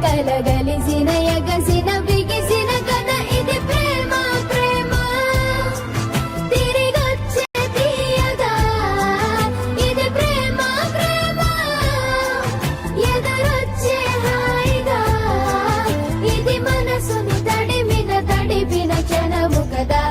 కలగలిసిన ఎగసిన బిగిసిన కథ ఇది ప్రేమ ప్రేమ తిరిగొచ్చే తీయగా ఇది ప్రేమ ప్రేమ ఎదురొచ్చే హాయిగా ఇది మనసుని తడిపిన క్షణము కదా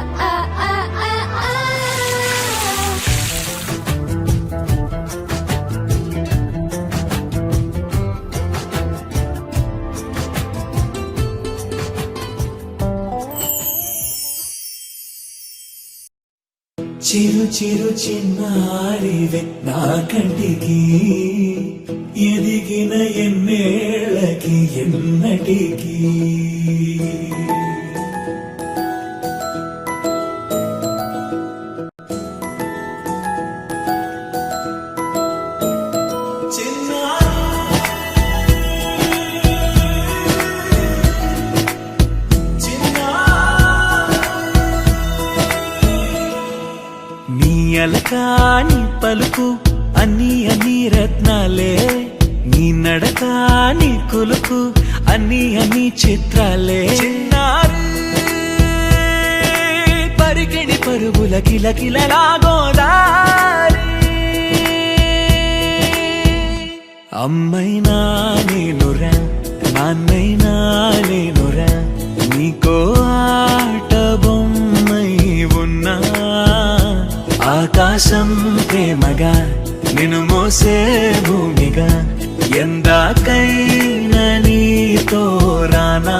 చిరు చిరు చిన్నారివే నా కంటికి ఎదిగిన ఎన్నేళ్ళకి ఎన్నటికి అలకాని పలుకు అన్ని రత్నాలే నీ నడకాని కులుకు అన్ని చిత్రాలే పరికిణి పరుగుల కిలకిలలాగోదారి అమ్మైనా నేనురా నాన్నైనా నేనురా నీకో ఆట బొమ్మై ఉన్నా ఆకాశం ప్రేమగా నిన్ను మోసే భూమిగా ఎందాకైనా నీతో రానా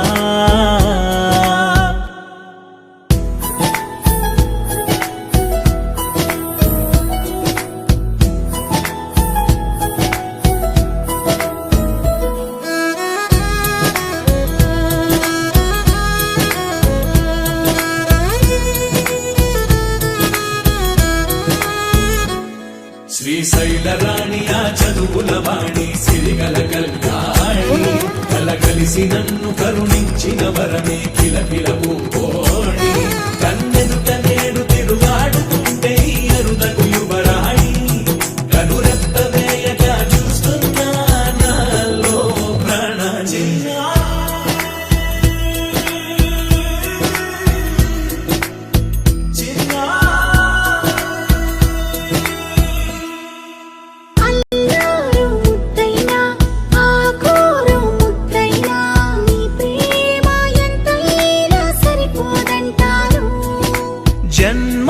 శ్రీశైల రాణి ఆ చదువుల వాణి సిరిగల కల్యాణి కలగలిసి నన్ను కరుణించిన వరమే కిలకిలవు ఓడి కన్నెదుట నేడు తిరుగాడుతుంటే అరుదకు యువరాణి కనురెప్ప వేయగా చూస్తున్నా నాలో ప్రాణ జన్మ